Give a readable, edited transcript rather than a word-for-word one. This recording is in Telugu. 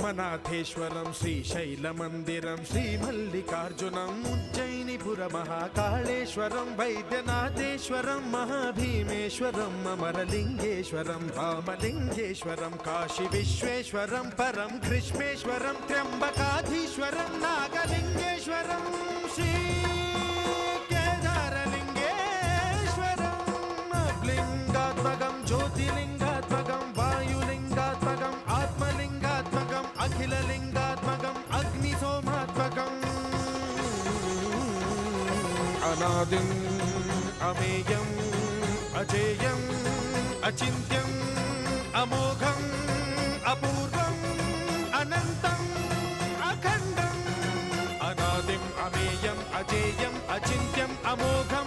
సోమనాథేశ్వరం శ్రీశైలమందిరం శ్రీమల్లికార్జునం ఉజ్జయినిపుర మహాకాళేశ్వరం వైద్యనాథేశ్వరం మహాభీమేశ్వరం అమరలింగేశ్వరం రామలింగేశ్వరం కాశీ విశ్వేశ్వరం పరం కృష్ణేశ్వరం త్ర్యంబకాధీశ్వరం నాగలింగేశ్వరం శ్రీ కేదారలింగేశ్వరం లింగాత్మకం జ్యోతిలింగాత్మకం వాయులింగాత్మకం ఆత్మలింగాత్మకం అఖిలలింగాత్మకం అగ్నిసోమాత్మకం అనాదిం అమేయం అజేయం అచింత్యం అమోఘం అపూర్వం అనంతం అఖండం అనాదిం అమేయం అజేయం అచింత్యం అమోఘం